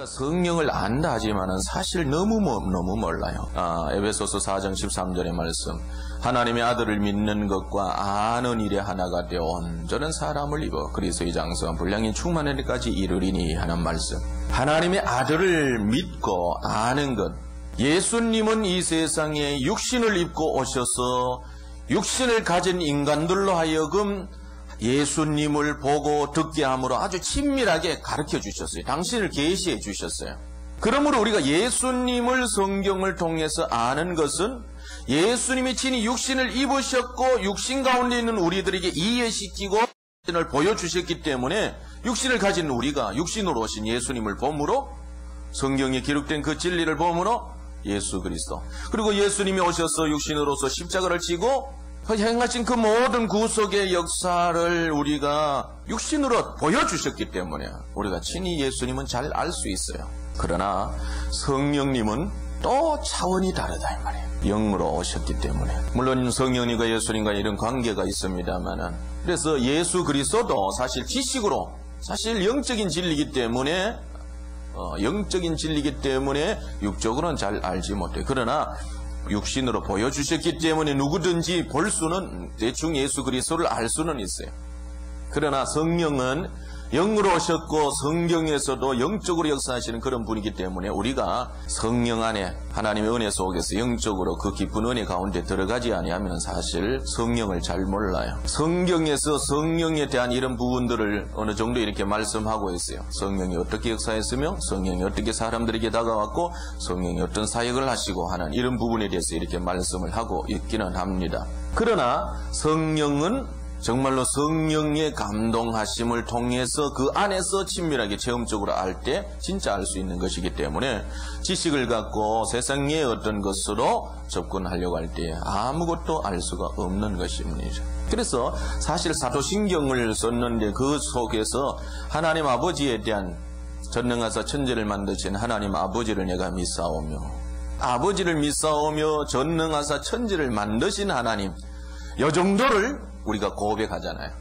성령을 안다 하지만은 사실 너무 몰라요. 에베소서 4장 13절의 말씀. 하나님의 아들을 믿는 것과 아는 일에 하나가 되어 온전한 사람을 입어 그리스도의 장성한 분량이 충만한 데까지 이르리니 하는 말씀. 하나님의 아들을 믿고 아는 것. 예수님은 이 세상에 육신을 입고 오셔서 육신을 가진 인간들로 하여금 예수님을 보고 듣게 함으로 아주 친밀하게 가르쳐 주셨어요. 당신을 계시해 주셨어요. 그러므로 우리가 예수님을 성경을 통해서 아는 것은 예수님이 친히 육신을 입으셨고 육신 가운데 있는 우리들에게 이해시키고 을 보여주셨기 때문에 육신을 가진 우리가 육신으로 오신 예수님을 보므로 성경에 기록된 그 진리를 보므로 예수 그리스도 그리고 예수님이 오셔서 육신으로서 십자가를 지고 행하신 그 모든 구속의 역사를 우리가 육신으로 보여주셨기 때문에 우리가 친히 예수님은 잘 알 수 있어요. 그러나 성령님은 또 차원이 다르다 이 말이에요. 영으로 오셨기 때문에. 물론 성령님과 예수님과 이런 관계가 있습니다만은 그래서 예수 그리스도도 사실 지식으로 사실 영적인 진리이기 때문에 육적으로는 잘 알지 못해요. 그러나 육신으로 보여주셨기 때문에 누구든지 볼 수는 대충 예수 그리스도를 알 수는 있어요. 그러나 성령은 영으로 오셨고 성경에서도 영적으로 역사하시는 그런 분이기 때문에 우리가 성령 안에 하나님의 은혜 속에서 영적으로 그 깊은 은혜 가운데 들어가지 아니하면 사실 성령을 잘 몰라요. 성경에서 성령에 대한 이런 부분들을 어느 정도 이렇게 말씀하고 있어요. 성령이 어떻게 역사했으며 성령이 어떻게 사람들에게 다가왔고 성령이 어떤 사역을 하시고 하는 이런 부분에 대해서 이렇게 말씀을 하고 있기는 합니다. 그러나 성령은 정말로 성령의 감동하심을 통해서 그 안에서 친밀하게 체험적으로 알 때 진짜 알 수 있는 것이기 때문에 지식을 갖고 세상의 어떤 것으로 접근하려고 할 때 아무것도 알 수가 없는 것입니다. 그래서 사실 사도신경을 썼는데 그 속에서 하나님 아버지에 대한 전능하사 천지를 만드신 하나님 아버지를 내가 믿사오며 아버지를 믿사오며 전능하사 천지를 만드신 하나님 이 정도를 우리가 고백하잖아요.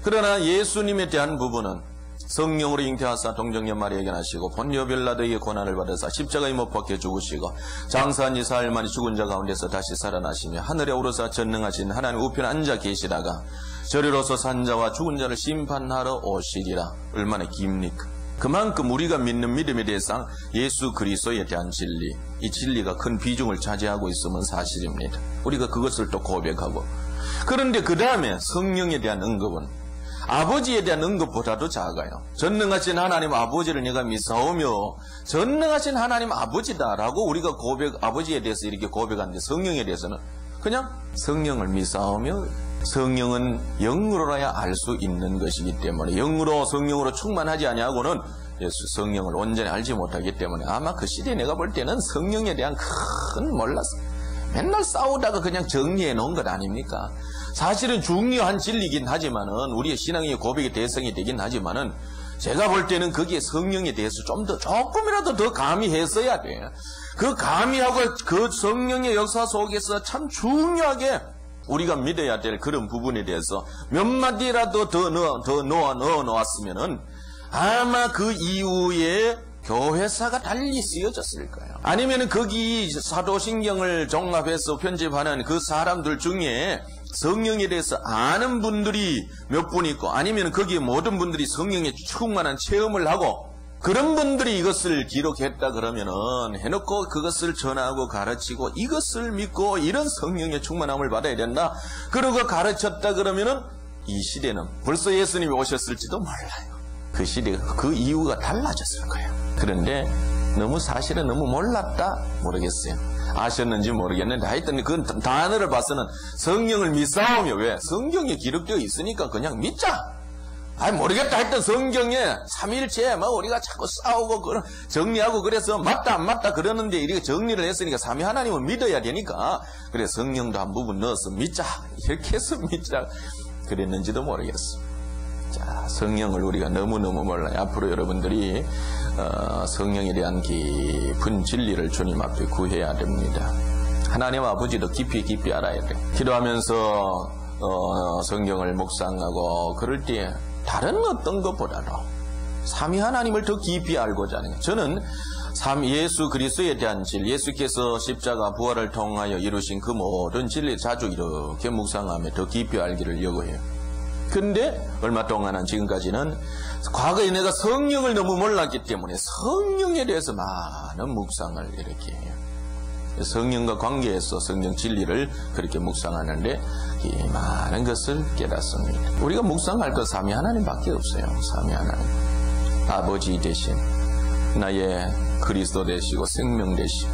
그러나 예수님에 대한 부분은 성령으로 잉태하사 동정녀 마리아에게 나시고 본요 빌라도에게 고난을 받으사 십자가에 못 박혀 죽으시고 장사한 지 사흘 만에 죽은 자 가운데서 다시 살아나시며 하늘에 오르사 전능하신 하나님 우편에 앉아 계시다가 저리로서 산 자와 죽은 자를 심판하러 오시리라. 얼마나 깁니까? 그만큼 우리가 믿는 믿음의 대상 예수 그리스도에 대한 진리, 이 진리가 큰 비중을 차지하고 있으면 사실입니다. 우리가 그것을 또 고백하고 그런데 그 다음에 성령에 대한 언급은 아버지에 대한 언급보다도 작아요. 전능하신 하나님 아버지를 내가 믿사오며 전능하신 하나님 아버지다라고 우리가 아버지에 대해서 이렇게 고백하는데 성령에 대해서는 그냥 성령을 믿사오며 성령은 영으로라야 알 수 있는 것이기 때문에 영으로 성령으로 충만하지 아니하고는 예수 성령을 온전히 알지 못하기 때문에 아마 그 시대에 내가 볼 때는 성령에 대한 큰 몰랐어요. 맨날 싸우다가 그냥 정리해 놓은 것 아닙니까? 사실은 중요한 진리이긴 하지만은 우리의 신앙의 고백의 대상이 되긴 하지만은 제가 볼 때는 거기에 성령에 대해서 조금이라도 더 가미했어야 돼. 그 가미하고 그 성령의 역사 속에서 참 중요하게 우리가 믿어야 될 그런 부분에 대해서 몇 마디라도 더 넣어 놓았으면은 아마 그 이후에 교회사가 달리 쓰여졌을 거예요. 아니면은 거기 사도신경을 종합해서 편집하는 그 사람들 중에 성령에 대해서 아는 분들이 몇 분 있고 아니면 거기에 모든 분들이 성령에 충만한 체험을 하고 그런 분들이 이것을 기록했다 그러면은 해놓고 그것을 전하고 가르치고 이것을 믿고 이런 성령의 충만함을 받아야 된다. 그러고 가르쳤다 그러면은 이 시대는 벌써 예수님이 오셨을지도 몰라요. 그 시대가 그 이유가 달라졌을 거예요. 그런데 사실은 너무 몰랐다? 모르겠어요. 아셨는지 모르겠는데 하여튼 그 단어를 봐서는 성령을 믿사오며 왜? 성경에 기록되어 있으니까 그냥 믿자. 모르겠다. 하여튼 성경에 삼일체 우리가 자꾸 싸우고 정리하고 그래서 맞다 안 맞다 그러는데 이렇게 정리를 했으니까 삼위 하나님을 믿어야 되니까 그래 성령도 한 부분 넣어서 믿자. 이렇게 해서 믿자. 그랬는지도 모르겠어. 자, 성령을 우리가 너무너무 몰라요. 앞으로 여러분들이 성령에 대한 깊은 진리를 주님 앞에 구해야 됩니다. 하나님 아버지도 깊이 알아야 돼. 기도하면서 성경을 묵상하고 그럴 때 다른 어떤 것보다도 삼위 하나님을 더 깊이 알고자 하는 거예요. 저는 예수 그리스도에 대한 진리, 예수께서 십자가 부활을 통하여 이루신 그 모든 진리 자주 이렇게 묵상하며 더 깊이 알기를 요구해요. 근데 얼마 동안은 지금까지는 과거에 내가 성령을 너무 몰랐기 때문에 성령에 대해서 많은 묵상을 이렇게 해요. 성령과 관계에서 성령 진리를 그렇게 묵상하는데 이 많은 것을 깨닫습니다. 우리가 묵상할 것 삼위 하나님밖에 없어요. 삼위 하나님. 아버지 되신 나의 그리스도 되시고 생명 되신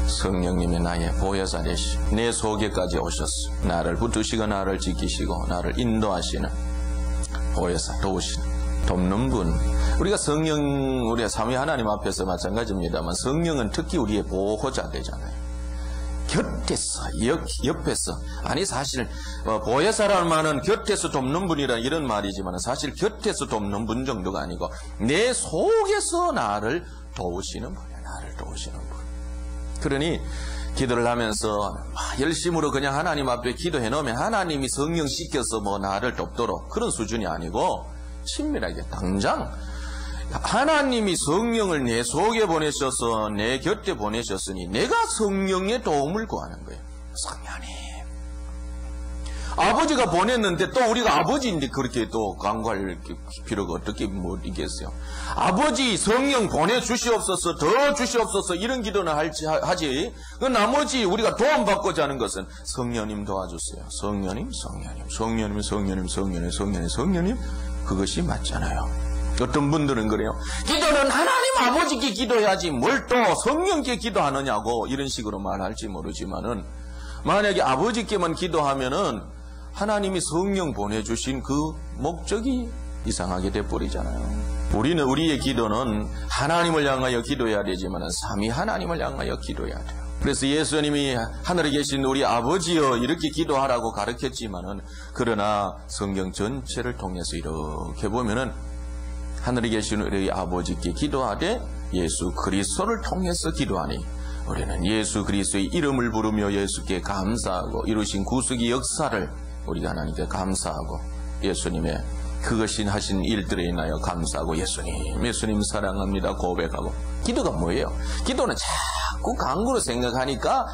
성령님이 나의 보혜사 되시고 내 속에까지 오셨어. 나를 붙드시고 나를 지키시고 나를 인도하시는 보혜사 도우시는 돕는 분. 우리가 우리가 삼위 하나님 앞에서 마찬가지입니다만 성령은 특히 우리의 보호자 되잖아요. 곁에서 옆에서 아니 사실 보혜사라는 말은 곁에서 돕는 분이라 이런 말이지만 사실 곁에서 돕는 분 정도가 아니고 내 속에서 나를 도우시는 분이야. 나를 도우시는 분. 그러니 기도를 하면서 열심으로 그냥 하나님 앞에 기도해 놓으면 하나님이 성령 시켜서 나를 돕도록 그런 수준이 아니고 친밀하게 당장 하나님이 성령을 내 속에 보내셔서 내 곁에 보내셨으니 내가 성령의 도움을 구하는 거예요. 성령님. 아버지가 보냈는데 또 우리가 아버지인데 그렇게 또 간구할 필요가 어떻게 있겠어요. 아버지 성령 보내주시옵소서 더 주시옵소서 이런 기도는 하지. 그 나머지 우리가 도움받고자 하는 것은 성령님 도와주세요. 성령님 그것이 맞잖아요. 어떤 분들은 그래요. 기도는 하나님 아버지께 기도해야지 뭘 또 성령께 기도하느냐고 이런 식으로 말할지 모르지만은 만약에 아버지께만 기도하면은 하나님이 성령 보내주신 그 목적이 이상하게 돼버리잖아요. 우리의 기도는 하나님을 향하여 기도해야 되지만은 삼위 하나님을 향하여 기도해야 돼요. 그래서 예수님이 하늘에 계신 우리 아버지여 이렇게 기도하라고 가르쳤지만은 그러나 성경 전체를 통해서 이렇게 보면은 하늘에 계신 우리 아버지께 기도하되 예수 그리스도를 통해서 기도하니 우리는 예수 그리스도의 이름을 부르며 예수께 감사하고 이루신 구속의 역사를 우리가 하나님께 감사하고 예수님의 그것이 하신 일들에 인하여 감사하고 예수님 사랑합니다 고백하고. 기도가 뭐예요? 기도는 자꾸 간구로 생각하니까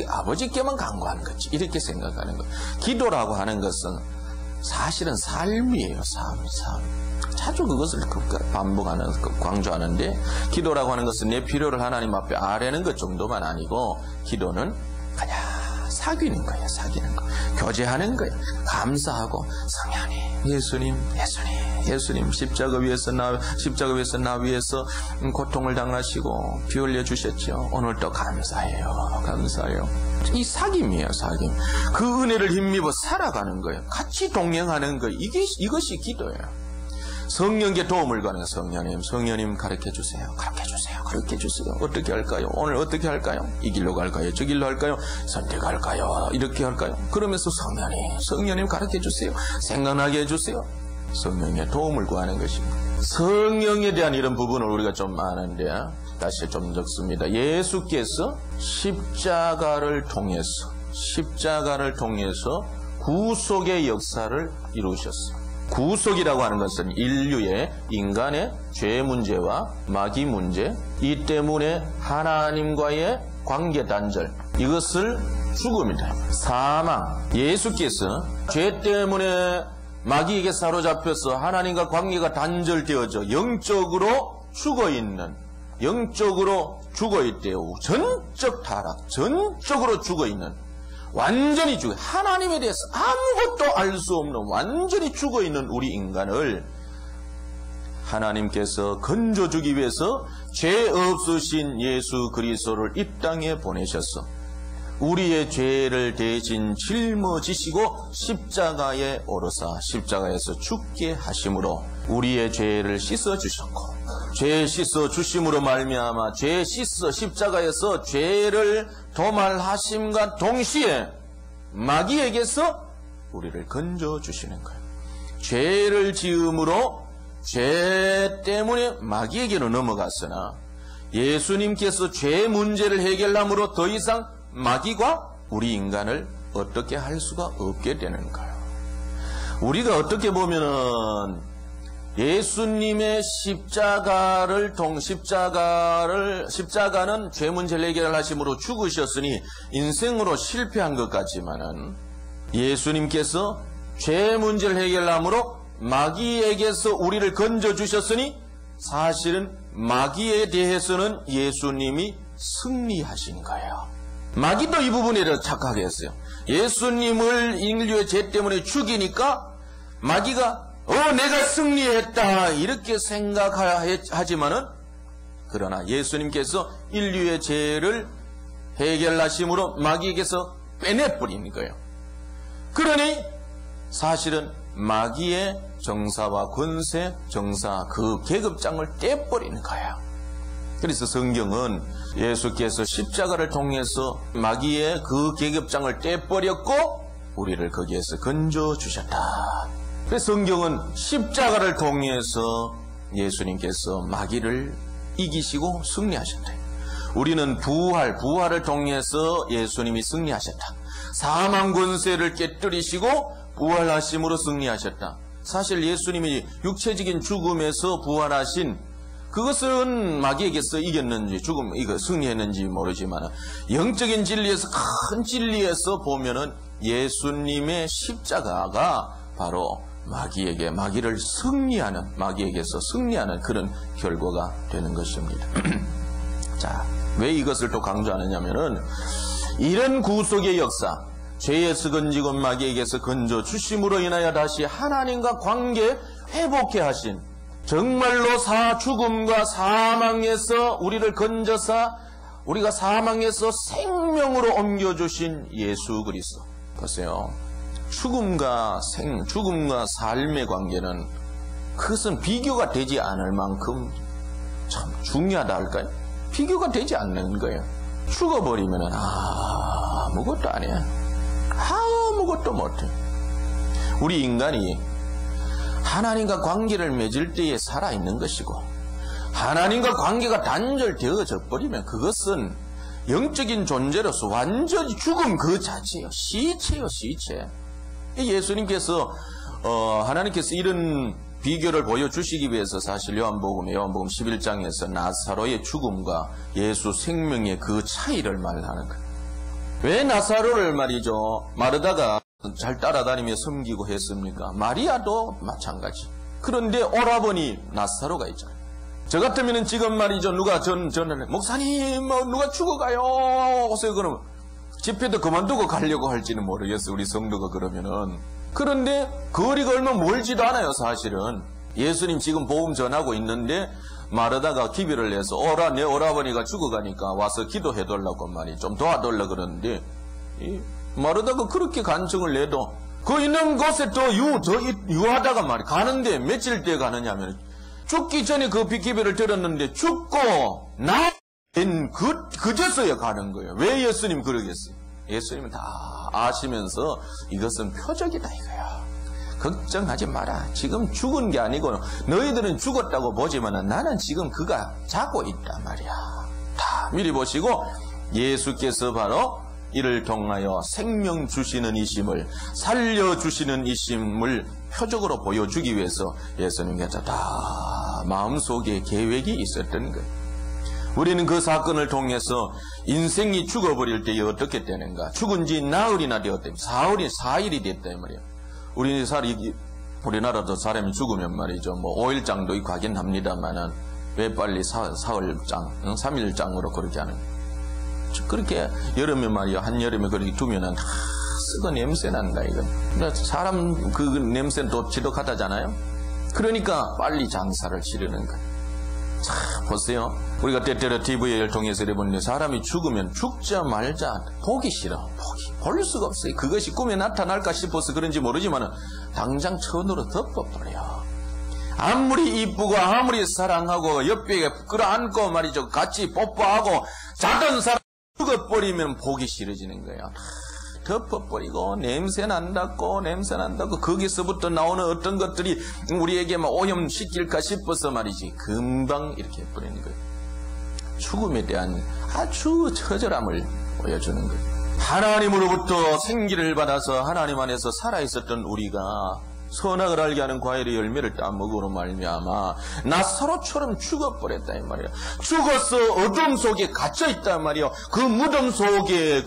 아버지께만 간구하는 거지 이렇게 생각하는 거. 기도라고 하는 것은 사실은 삶이에요. 삶. 자주 그것을 반복하는, 강조하는데 기도라고 하는 것은 내 필요를 하나님 앞에 아뢰는 것 정도만 아니고 기도는 그냥 사귀는 거예요. 교제하는 거예요. 감사하고 성령님, 예수님 십자가 위에서 나 위해서 고통을 당하시고 피 흘려 주셨죠. 오늘도 감사해요. 이 사귐이에요. 그 은혜를 힘입어 살아가는 거예요. 같이 동행하는 거예요. 이것이 기도예요. 성령께 도움을 구하는 성령님 가르쳐주세요. 어떻게 할까요? 오늘 어떻게 할까요? 이 길로 갈까요? 저 길로 할까요? 선택할까요? 이렇게 할까요? 그러면서 성령님 가르쳐주세요. 생각나게 해주세요. 성령의 도움을 구하는 것입니다. 성령에 대한 이런 부분을 우리가 좀 아는데 다시 좀 적습니다. 예수께서 십자가를 통해서 구속의 역사를 이루셨어요. 구속이라고 하는 것은 인간의 죄 문제와 마귀 문제, 이 때문에 하나님과의 관계 단절, 이것을 죽음이다. 사망. 예수께서 죄 때문에 마귀에게 사로잡혀서 하나님과 관계가 단절되어져 영적으로 죽어있대요. 전적 타락, 전적으로 죽어있는, 완전히 하나님에 대해서 아무것도 알 수 없는 완전히 죽어있는 우리 인간을 하나님께서 건져주기 위해서 죄 없으신 예수 그리스도를 이 땅에 보내셔서 우리의 죄를 대신 짊어지시고 십자가에 오르사 십자가에서 죽게 하심으로 우리의 죄를 씻어주셨고, 죄 씻어주심으로 말미암아 십자가에서 죄를 도말하심과 동시에 마귀에게서 우리를 건져주시는 거예요. 죄를 지음으로 죄 때문에 마귀에게로 넘어갔으나 예수님께서 죄 문제를 해결함으로 더 이상 마귀가 우리 인간을 어떻게 할 수가 없게 되는 거예요. 우리가 어떻게 보면은 예수님의 십자가는 죄 문제를 해결하심으로 죽으셨으니 인생으로 실패한 것 같지만은 예수님께서 죄 문제를 해결함으로 마귀에게서 우리를 건져주셨으니 사실은 마귀에 대해서는 예수님이 승리하신 거예요. 마귀도 이 부분에 대해서 착각했어요. 예수님을 인류의 죄 때문에 죽이니까 마귀가 내가 승리했다 이렇게 생각하지만은 그러나 예수님께서 인류의 죄를 해결하심으로 마귀에게서 빼내버리는 거예요. 그러니 사실은 마귀의 정사와 권세, 정사 그 계급장을 떼버리는 거예요. 그래서 성경은 예수께서 십자가를 통해서 마귀의 그 계급장을 떼버렸고 우리를 거기에서 건져주셨다. 그래서 성경은 십자가를 통해서 예수님께서 마귀를 이기시고 승리하셨다. 우리는 부활을 통해서 예수님이 승리하셨다. 사망 권세를 깨뜨리시고 부활하심으로 승리하셨다. 사실 예수님이 육체적인 죽음에서 부활하신 그것은 마귀에게서 이겼는지 이거 승리했는지 모르지만 영적인 진리에서 큰 진리에서 보면은 예수님의 십자가가 바로 마귀에게서 승리하는 그런 결과가 되는 것입니다. 자, 왜 이것을 또 강조하느냐면은 이런 구속의 역사, 죄에서 건지고 마귀에게서 건져 주심으로 인하여 다시 하나님과 관계 회복해 하신 정말로 죽음과 사망에서 우리를 건져서 우리가 사망에서 생명으로 옮겨주신 예수 그리스도. 보세요. 죽음과 삶의 관계는 그것은 비교가 되지 않을 만큼 참 중요하다 할까요? 비교가 되지 않는 거예요. 죽어버리면 아무것도 아니야. 아무것도 못해. 우리 인간이 하나님과 관계를 맺을 때에 살아있는 것이고 하나님과 관계가 단절되어져 버리면 그것은 영적인 존재로서 완전히 죽음 그 자체예요. 시체예요, 시체. 예수님께서 하나님께서 이런 비교를 보여주시기 위해서 사실 요한복음 11장에서 나사로의 죽음과 예수 생명의 그 차이를 말하는 거예요. 왜 나사로를 말이죠 마르다가 잘 따라다니며 섬기고 했습니까? 마리아도 마찬가지. 그런데 오라버니 나사로가 있잖아요. 저 같으면 지금 말이죠 누가 전화를 목사님 누가 죽어가요 하세요. 그러면 집회도 그만두고 가려고 할지는 모르겠어요. 우리 성도가 그러면은. 그런데 거리가 얼마 멀지도 않아요. 사실은 예수님 지금 복음 전하고 있는데 마르다가 기별을 해서 내 오라버니가 죽어가니까 와서 기도해달라고 말이 좀 도와달라 그러는데 마르다가 그렇게 간청을 내도 그 있는 곳에 더 유하다가 말이 가는데 며칠 때 가느냐면 죽기 전에 그 기별을 들었는데 죽고 그제서야 가는 거예요. 왜 예수님 그러겠어요? 예수님은 다 아시면서 이것은 표적이다 이거야. 걱정하지 마라. 지금 죽은 게 아니고 너희들은 죽었다고 보지만 나는 지금 그가 자고 있단 말이야. 다 미리 보시고 예수께서 바로 이를 통하여 생명 주시는 이심을 살려주시는 이심을 표적으로 보여주기 위해서 예수님께서 다 마음속에 계획이 있었던 거예요. 우리는 그 사건을 통해서 인생이 죽어버릴 때에 어떻게 되는가? 죽은 지 나흘이나 되었다. 4일이 됐다 이 말이야. 우리나라도 사람이 죽으면 말이죠. 5일장도 있고 하긴 합니다만은 왜 빨리 사흘장, 3일장으로 그렇게 하는 거야. 그렇게 여름에 말이야. 한여름에 그렇게 두면은 썩어 냄새 난다 이건. 사람 그 냄새는 또 지독하다잖아요. 그러니까 빨리 장사를 치르는 거야. 자, 보세요. 우리가 때때로 TV를 통해서 해보는데 사람이 죽으면 죽자 말자 보기 싫어. 볼 수가 없어요. 그것이 꿈에 나타날까 싶어서 그런지 모르지만 당장 천으로 덮어버려. 아무리 이쁘고 아무리 사랑하고 옆에 끌어안고 말이죠. 같이 뽀뽀하고 자던 사람 죽어버리면 보기 싫어지는 거예요. 덮어버리고 냄새 난다고 거기서부터 나오는 어떤 것들이 우리에게 막 오염시킬까 싶어서 말이지 금방 이렇게 해버리는 거예요. 죽음에 대한 아주 처절함을 보여주는 거예요. 하나님으로부터 생기를 받아서 하나님 안에서 살아있었던 우리가 선악을 알게 하는 과일의 열매를 따먹으로 말미암아 나사로처럼 죽어버렸다 이 말이야. 죽어서 어둠 속에 갇혀 있단 말이야. 그 무덤 속에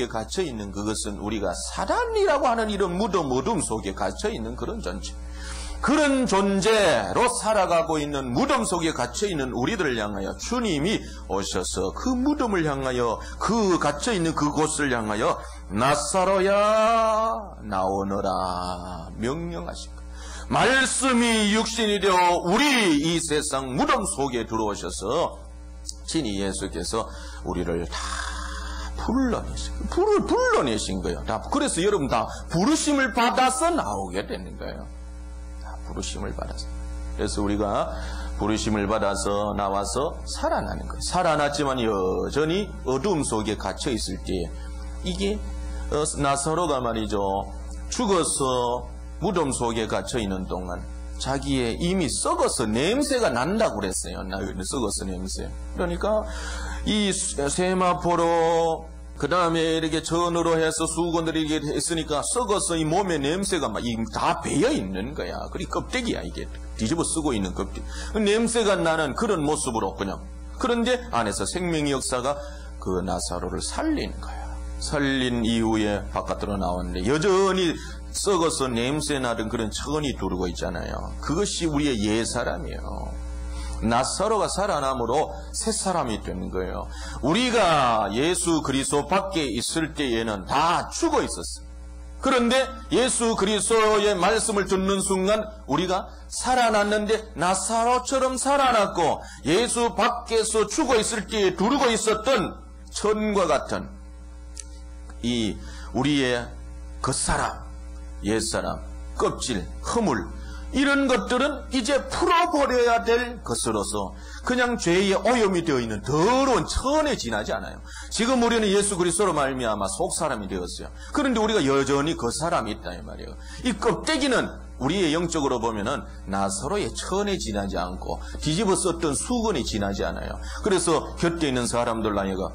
갇혀 있는 그것은 우리가 사단이라고 하는 이런 어둠 속에 갇혀 있는 그런 존재. 그런 존재로 살아가고 있는 무덤 속에 갇혀 있는 우리들을 향하여 주님이 오셔서 그 무덤을 향하여 그 갇혀 있는 그곳을 향하여 나사로야 나오너라 명령하신 것. 말씀이 육신이 되어 우리 이 세상 무덤 속에 들어오셔서 친히 예수께서 우리를 다 불러내신 거예요. 그래서 여러분 다 부르심을 받아서 나오게 되는 거예요. 부르심을 받아서. 그래서 우리가 부르심을 받아서 나와서 살아나는 거예요. 살아났지만 여전히 어둠 속에 갇혀 있을 때 이게 나사로가 말이죠. 죽어서 무덤 속에 갇혀 있는 동안 자기의 이미 썩어서 냄새가 난다고 그랬어요. 썩어서 냄새. 그러니까 이 세마포로 그 다음에 이렇게 전으로 해서 수건들이 이렇게 했으니까 썩어서 이 몸에 냄새가 막 다 배어 있는 거야. 그리 껍데기야 이게. 뒤집어 쓰고 있는 껍데기. 냄새가 나는 그런 모습으로 그냥. 그런데 안에서 생명의 역사가 그 나사로를 살린 거야. 살린 이후에 바깥으로 나왔는데 여전히 썩어서 냄새 나던 그런 천이 두르고 있잖아요. 그것이 우리의 옛사람이에요. 나사로가 살아남으로 새 사람이 되는 거예요. 우리가 예수 그리스도 밖에 있을 때에는 다 죽어 있었어요. 그런데 예수 그리스도의 말씀을 듣는 순간 우리가 살아났는데 나사로처럼 살아났고 예수 밖에서 죽어 있을 때에 두르고 있었던 천과 같은 이 우리의 겉사람, 옛사람, 껍질, 허물 이런 것들은 이제 풀어버려야 될 것으로서 그냥 죄의 오염이 되어 있는 더러운 천에 지나지 않아요. 지금 우리는 예수 그리스도로 말미암아 속사람이 되었어요. 그런데 우리가 여전히 그 사람이 있다 이 말이에요. 이 껍데기는 우리의 영적으로 보면은 나사로의 천에 지나지 않고 뒤집어 썼던 수건이 지나지 않아요. 그래서 곁에 있는 사람들 나이가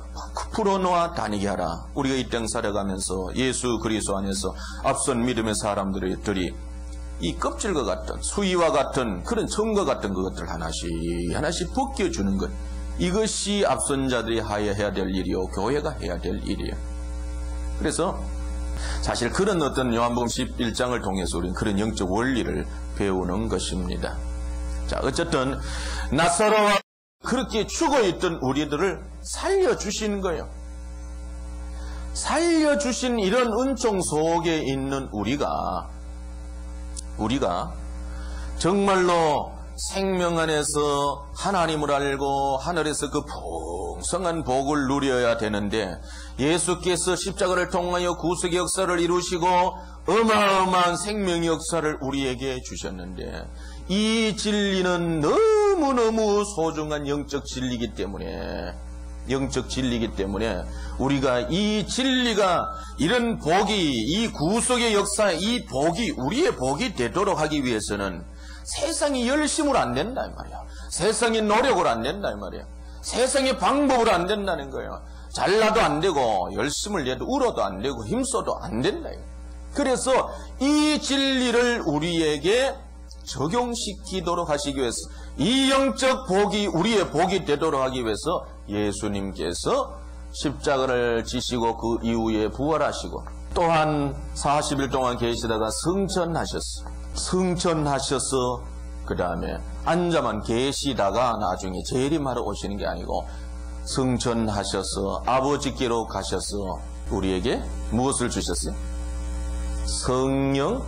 풀어놓아 다니게 하라. 우리가 이 땅 살아가면서 예수 그리스도 안에서 앞선 믿음의 사람들이 이 껍질과 같은 수위와 같은 그런 천과 같은 그것들 하나씩 벗겨주는 것. 이것이 앞선 자들이 해야 될 일이요 교회가 해야 될 일이에요. 그래서 사실 그런 어떤 요한복음 11장을 통해서 우리는 그런 영적 원리를 배우는 것입니다. 자, 어쨌든 나사로와 그렇게 죽어있던 우리들을 살려주시는 거예요. 살려주신 이런 은총 속에 있는 우리가 정말로 생명 안에서 하나님을 알고 하늘에서 그 풍성한 복을 누려야 되는데 예수께서 십자가를 통하여 구속의 역사를 이루시고 어마어마한 생명의 역사를 우리에게 주셨는데 이 진리는 너무너무 소중한 영적 진리이기 때문에 우리가 이 진리가 이런 복이 이 구속의 역사 이 복이 우리의 복이 되도록 하기 위해서는 세상이 열심으로 안 된다 이 말이야. 세상의 노력으로 안 된다 이 말이야. 세상의 방법으로 안 된다는 거예요. 잘나도 안 되고 열심을 내도 울어도 안 되고 힘써도 안 된다. 그래서 이 진리를 우리에게 적용시키도록 하시기 위해서 이 영적 복이 우리의 복이 되도록 하기 위해서 예수님께서 십자가를 지시고 그 이후에 부활하시고 또한 40일 동안 계시다가 승천하셔서 그 다음에 앉아만 계시다가 나중에 재림하러 오시는 게 아니고 승천하셔서 아버지께로 가셔서 우리에게 무엇을 주셨어요? 성령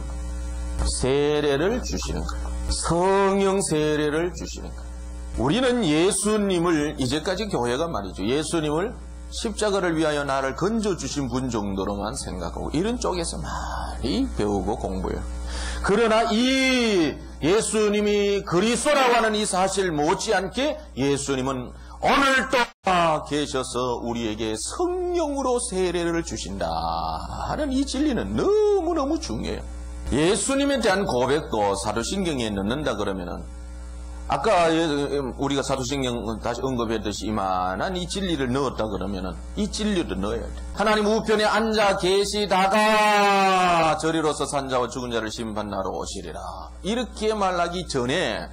세례를 주시는 거예요. 성령 세례를 주시는 거예요. 우리는 예수님을 이제까지 교회가 말이죠. 예수님을 십자가를 위하여 나를 건져주신 분 정도로만 생각하고 이런 쪽에서 많이 배우고 공부해요. 그러나 이 예수님이 그리스도라고 하는 이 사실 못지않게 예수님은 오늘도 계셔서 우리에게 성령으로 세례를 주신다 하는 이 진리는 너무너무 중요해요. 예수님에 대한 고백도 사도신경에 넣는다 그러면은 아까 우리가 사도신경 다시 언급했듯이 이만한 이 진리를 넣었다 그러면은 이 진리도 넣어야 돼. 하나님 우편에 앉아 계시다가 저리로서 산자와 죽은 자를 심판하러 오시리라. 이렇게 말하기 전에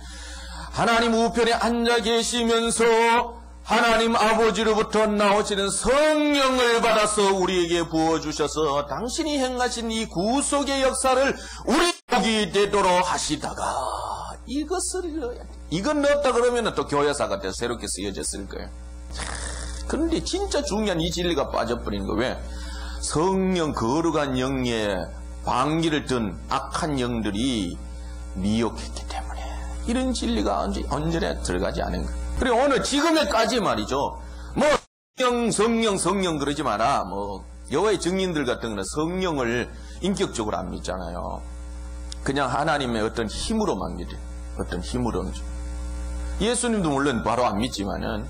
하나님 우편에 앉아 계시면서 하나님 아버지로부터 나오시는 성령을 받아서 우리에게 부어주셔서 당신이 행하신 이 구속의 역사를 우리 보게 되도록 하시다가 이것을 넣어야 돼. 이건 넣었다 그러면 또 교회사가 돼서 새롭게 쓰여졌을 거예요. 그런데 진짜 중요한 이 진리가 빠져버린 거 왜? 성령 거룩한 영에 방귀를 든 악한 영들이 미혹했기 때문에 이런 진리가 언제나 들어가지 않은 거예요. 그리고 오늘 지금에까지 말이죠. 뭐 성령 그러지 마라. 뭐 여호와의 증인들 같은 거는 성령을 인격적으로 안 믿잖아요. 그냥 하나님의 어떤 힘으로만 믿어요. 어떤 힘으로. 예수님도 물론 바로 안 믿지만은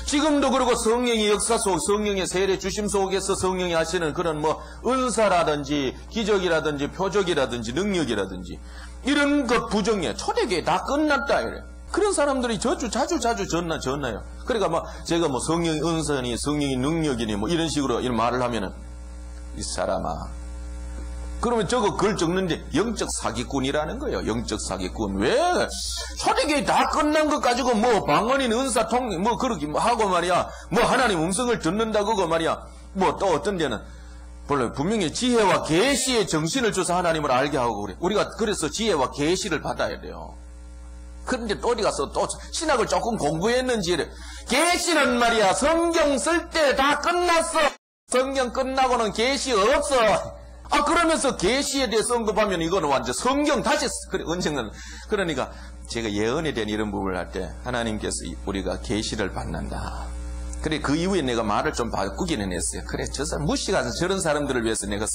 지금도 그러고 성령의 역사 속, 성령의 세례 주심 속에서 성령이 하시는 그런 뭐 은사라든지 기적이라든지 표적이라든지 능력이라든지 이런 것 부정해. 초대교회 다 끝났다 이래. 그런 사람들이 자주 전나요. 그러니까 뭐 제가 뭐 성령의 은사니 성령의 능력이니 뭐 이런 식으로 이런 말을 하면은 이 사람아. 그러면 저거 글 적는데 영적 사기꾼이라는 거예요. 영적 사기꾼. 왜? 초대교회 다 끝난 것 가지고 뭐 방언인 은사 통역 뭐 그러기 뭐 하고 말이야. 뭐 하나님 음성을 듣는다 그거 말이야. 뭐 또 어떤 데는 원래 분명히 지혜와 계시의 정신을 줘서 하나님을 알게 하고 그래. 우리가 그래서 지혜와 계시를 받아야 돼요. 그런데 또 어디 가서 또 신학을 조금 공부했는지 계시는 말이야. 성경 쓸 때 다 끝났어. 성경 끝나고는 계시 없어. 그러면서 계시에 대해서 언급하면 이거는 완전 성경 다시 그래 언젠가는 그러니까 제가 예언에 대한 이런 부분을 할 때 하나님께서 우리가 계시를 받는다. 그래 그 이후에 내가 말을 좀 바꾸기는 했어요. 그래 저 사람 무시가서 저런 사람들을 위해서 내가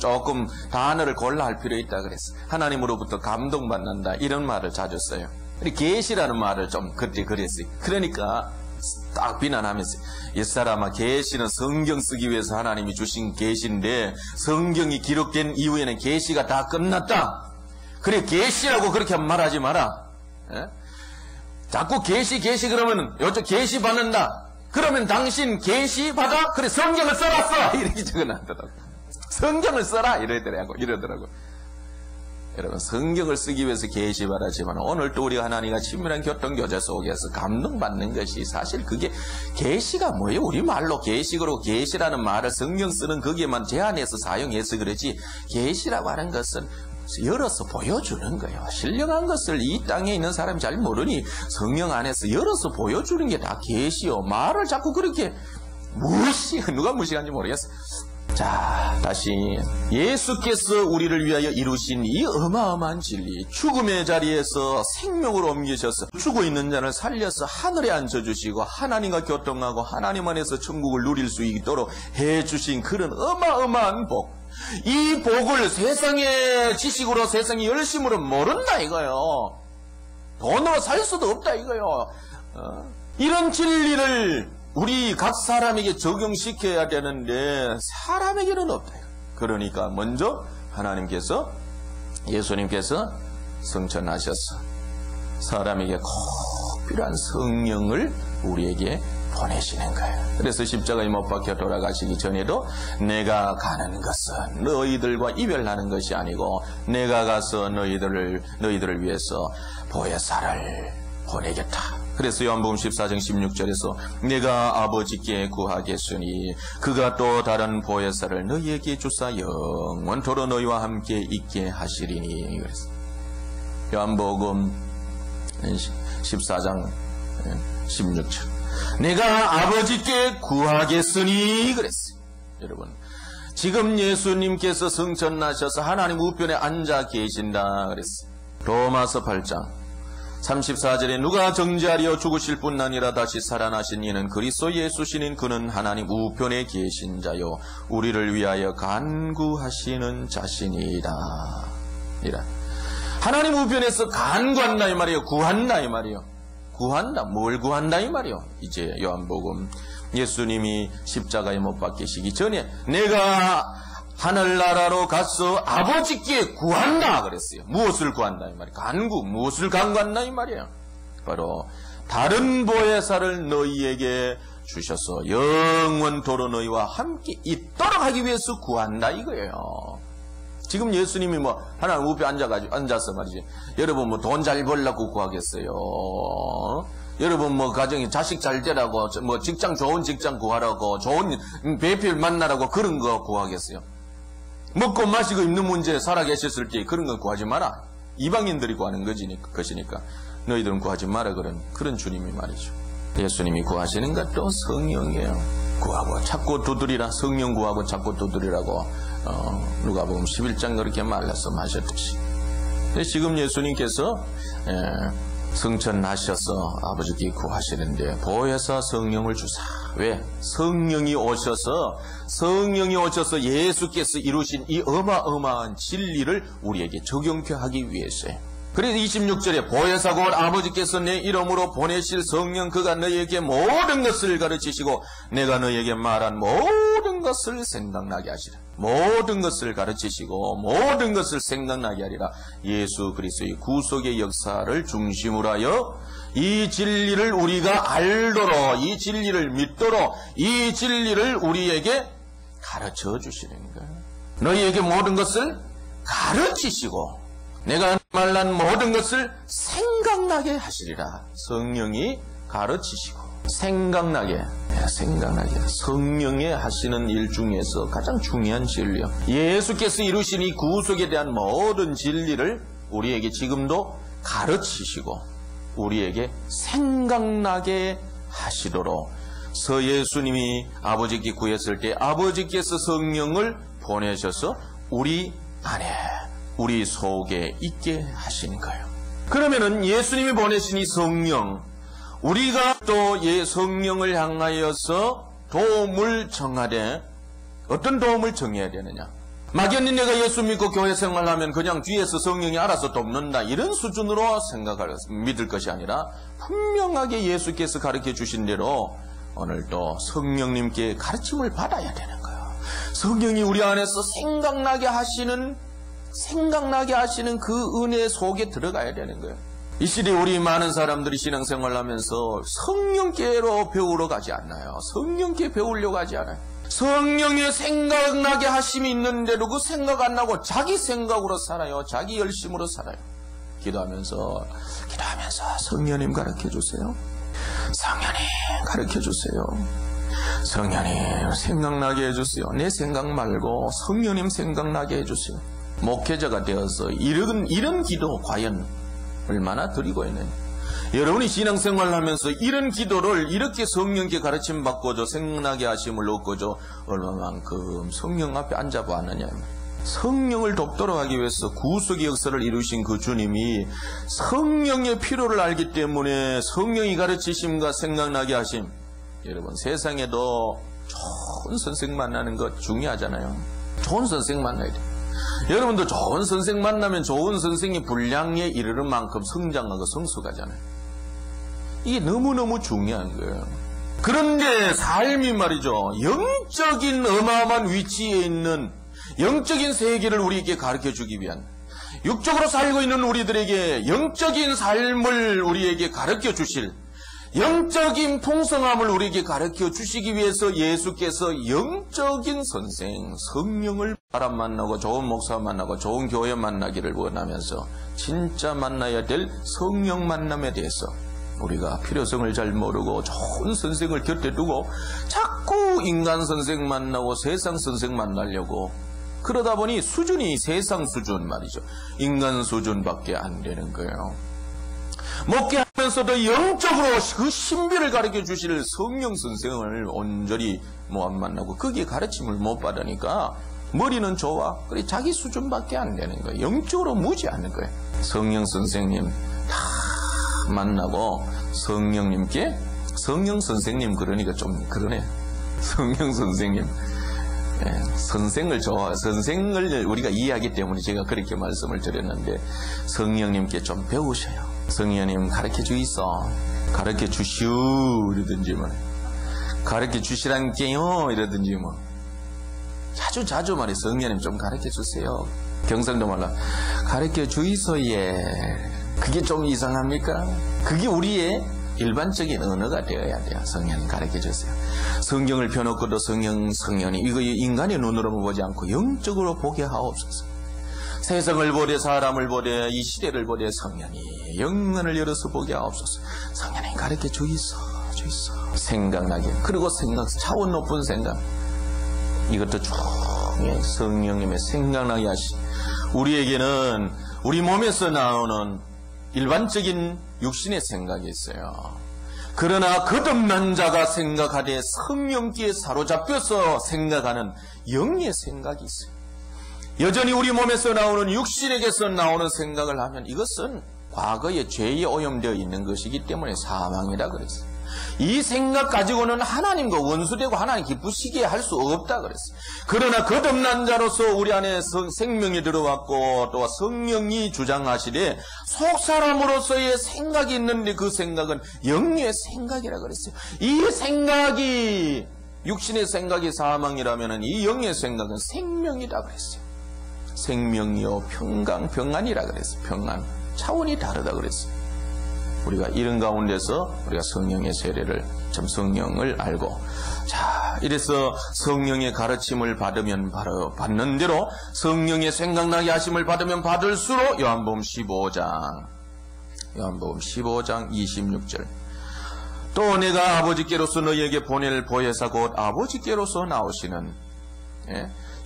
조금 단어를 골라 할 필요 있다 그랬어. 하나님으로부터 감동받는다 이런 말을 자주 써요. 계시라는 말을 좀 그때 그랬어요. 그러니까 딱 비난하면서 이 사람아 계시는 성경 쓰기 위해서 하나님이 주신 계시인데 성경이 기록된 이후에는 계시가 다 끝났다. 그래 계시라고 그렇게 말하지 마라. 에? 자꾸 계시 그러면 요쪽 계시 받는다. 그러면 당신 계시 받아? 그래 성경을 써라 이렇게 적어놨더라고. 성경을 써라 이러더라고. 여러분 성경을 쓰기 위해서 계시 받았지만 오늘 또 우리가 하나님과 친밀한 교통교제 속에서 감동받는 것이 사실 그게 계시가 뭐예요? 우리말로 계시고 계시라는 말을 성경 쓰는 거기에만 제한해서 사용해서 그러지 계시라고 하는 것은 열어서 보여주는 거예요. 신령한 것을 이 땅에 있는 사람이 잘 모르니 성령 안에서 열어서 보여주는 게 다 계시요. 말을 자꾸 그렇게 누가 무시한지 모르겠어. 자, 다시 예수께서 우리를 위하여 이루신 이 어마어마한 진리, 죽음의 자리에서 생명으로 옮기셔서 죽어 있는 자를 살려서 하늘에 앉혀주시고 하나님과 교통하고 하나님 안에서 천국을 누릴 수 있도록 해주신 그런 어마어마한 복, 이 복을 세상의 지식으로 세상의 열심으로 모른다 이거요. 돈으로 살 수도 없다 이거요. 이런 진리를 우리 각 사람에게 적용시켜야 되는데 사람에게는 없다. 그러니까 먼저 하나님께서 예수님께서 성천하셔서 사람에게 꼭 필요한 성령을 우리에게 보내시는 거예요. 그래서 십자가에 못 박혀 돌아가시기 전에도 내가 가는 것은 너희들과 이별하는 것이 아니고 내가 가서 너희들을 위해서 보혜사를 보내겠다. 그래서 요한복음 14장 16절에서 내가 아버지께 구하겠으니 그가 또 다른 보혜사를 너희에게 주사 영원토록 너희와 함께 있게 하시리니. 그랬어요. 요한복음 14장 16절 내가 아버지께 구하겠으니 그랬어요. 여러분 지금 예수님께서 성천하셔서 하나님 우편에 앉아 계신다 그랬어요. 로마서 8장 34절에 누가 정죄하려 죽으실 뿐 아니라 다시 살아나신 이는 그리스도 예수시니 그는 하나님 우편에 계신 자요 우리를 위하여 간구하시는 자신이다. 이라. 하나님 우편에서 간구한다 이 말이에요. 구한다 이 말이에요. 구한다. 뭘 구한다 이 말이에요. 이제 요한복음 예수님이 십자가에 못 박히시기 전에 내가 하늘나라로 가서 아버지께 구한다 그랬어요. 무엇을 구한다 이 말이에요. 간구. 무엇을 간구한다 이 말이에요. 바로 다른 보혜사를 너희에게 주셔서 영원토록 너희와 함께 있도록 하기 위해서 구한다 이거예요. 지금 예수님이 뭐 하나님 우편에 앉아서 말이지, 여러분 뭐 돈 잘 벌라고 구하겠어요? 여러분 뭐 가정에 자식 잘 되라고, 뭐 직장 좋은 직장 구하라고, 좋은 배필 만나라고 그런 거 구하겠어요? 먹고 마시고 입는 문제 살아계셨을 때 그런 거 구하지 마라. 이방인들이 구하는 것이니까 너희들은 구하지 마라 그런 주님이 말이죠. 예수님이 구하시는 것도 성령이에요. 구하고 찾고 두드리라. 성령 구하고 찾고 두드리라고 누가복음 11장 그렇게 말라서 마셨듯이. 지금 예수님께서 성천하셔서 아버지께 구하시는데 보혜사 성령을 주사. 왜? 성령이 오셔서 예수께서 이루신 이 어마어마한 진리를 우리에게 적용케 하기 위해서요. 그래서 26절에 보혜사 곧 아버지께서 내 이름으로 보내실 성령 그가 너희에게 모든 것을 가르치시고 내가 너희에게 말한 모든 것을 생각나게 하시라. 모든 것을 가르치시고 모든 것을 생각나게 하리라. 예수 그리스도의 구속의 역사를 중심으로 하여 이 진리를 우리가 알도록, 이 진리를 믿도록, 이 진리를 우리에게 가르쳐 주시는 거예요. 너희에게 모든 것을 가르치시고 내가 말한 모든 것을 생각나게 하시리라. 성령이 가르치시고 생각나게. 성령의 하시는 일 중에서 가장 중요한 진리요. 예수께서 이루신 이 구속에 대한 모든 진리를 우리에게 지금도 가르치시고 우리에게 생각나게 하시도록 예수님이 아버지께 구했을 때 아버지께서 성령을 보내셔서 우리 안에, 우리 속에 있게 하신 거예요. 그러면은 예수님이 보내신 이 성령, 우리가 또 성령을 향하여서 도움을 정하되 어떤 도움을 정해야 되느냐? 막연히 내가 예수 믿고 교회 생활하면 그냥 뒤에서 성령이 알아서 돕는다 이런 수준으로 믿을 것이 아니라 분명하게 예수께서 가르쳐 주신 대로 오늘도 성령님께 가르침을 받아야 되는 거예요. 성령이 우리 안에서 생각나게 하시는 그 은혜 속에 들어가야 되는 거예요. 이 시대에 우리 많은 사람들이 신앙생활을 하면서 성령께로 배우러 가지 않나요? 성령께 배우려고 하지 않아요. 성령의 생각나게 하심이 있는데도 그 생각 안 나고 자기 생각으로 살아요. 자기 열심으로 살아요. 기도하면서 성령님 가르쳐 주세요. 성령님 가르쳐 주세요. 성령님 생각나게 해주세요. 내 생각 말고 성령님 생각나게 해주세요. 목회자가 되어서 이런 기도 과연 얼마나 드리고 있느냐. 여러분이 신앙생활을 하면서 이런 기도를 이렇게 성령께 가르침 받고도 생각나게 하심을 얻고도 얼마만큼 성령 앞에 앉아보았느냐. 성령을 돕도록 하기 위해서 구속의 역사를 이루신 그 주님이 성령의 필요를 알기 때문에 성령이 가르치심과 생각나게 하심. 여러분 세상에도 좋은 선생 만나는 것 중요하잖아요. 좋은 선생 만나야 돼. 여러분도 좋은 선생 만나면 좋은 선생이 분량에 이르는 만큼 성장하고 성숙하잖아요. 이게 너무너무 중요한 거예요. 그런데 삶이 말이죠. 영적인 어마어마한 위치에 있는 영적인 세계를 우리에게 가르쳐주기 위한, 육적으로 살고 있는 우리들에게 영적인 삶을 우리에게 가르쳐주실, 영적인 풍성함을 우리에게 가르쳐 주시기 위해서 예수께서 영적인 선생, 성령을 사람 만나고 좋은 목사 만나고 좋은 교회 만나기를 원하면서 진짜 만나야 될 성령 만남에 대해서 우리가 필요성을 잘 모르고 좋은 선생을 곁에 두고 자꾸 인간 선생 만나고 세상 선생 만나려고 그러다 보니 수준이 세상 수준 말이죠. 인간 수준밖에 안 되는 거예요. 목회하면서도 영적으로 그 신비를 가르쳐 주실 성령 선생을 온전히 안 만나고 거기에 가르침을 못 받으니까 머리는 좋아. 그래 자기 수준밖에 안 되는 거예요. 영적으로 무지하는 거예요. 성령 선생님 다 만나고 성령님께 성령 선생님 그러니까 좀 그러네. 성령 선생님. 선생을 선생을 우리가 이해하기 때문에 제가 그렇게 말씀을 드렸는데 성령님께 좀 배우셔요. 성령님 가르쳐 주이소. 가르쳐 주시오. 이러든지 뭐. 가르쳐 주시란게요. 이러든지 뭐. 자주 말해 성령님 좀 가르쳐 주세요. 경상도 말로 가르쳐 주이소. 예. 그게 좀 이상합니까? 그게 우리의 일반적인 언어가 되어야 돼요. 성령이 가르쳐 주세요. 성경을 펴놓고도 성령이 이거 인간의 눈으로만 보지 않고 영적으로 보게 하옵소서. 세상을 보되 사람을 보되 이 시대를 보되 성령이 영혼을 열어서 보게 하옵소서. 성령이 가르쳐 주이소. 생각나게. 그리고 차원 높은 생각. 이것도 쭉 성령님의 생각나게 하시. 우리에게는 우리 몸에서 나오는 일반적인 육신의 생각이 있어요. 그러나 거듭난 자가 생각하되 성령께 사로잡혀서 생각하는 영의 생각이 있어요. 여전히 우리 몸에서 나오는 육신에게서 나오는 생각을 하면 이것은 과거의 죄에 오염되어 있는 것이기 때문에 사망이라 그랬어요. 이 생각 가지고는 하나님과 원수되고 하나님 기쁘시게 할 수 없다 그랬어요. 그러나 거듭난 자로서 우리 안에 생명이 들어왔고 또 성령이 주장하시되 속 사람으로서의 생각이 있는데 그 생각은 영의 생각이라 그랬어요. 이 생각이 육신의 생각이 사망이라면 이 영의 생각은 생명이다 그랬어요. 생명이요 평안이라 그랬어요. 평안. 차원이 다르다 그랬어요. 우리가 이런 가운데서 우리가 성령의 세례를 참 성령을 알고 자 이래서 성령의 가르침을 받으면 바로 받는 대로 성령의 생각나게 하심을 받으면 받을수록 요한복음 15장 26절 또 내가 아버지께로서 너희에게 보낼 보혜사 곧 아버지께로서 나오시는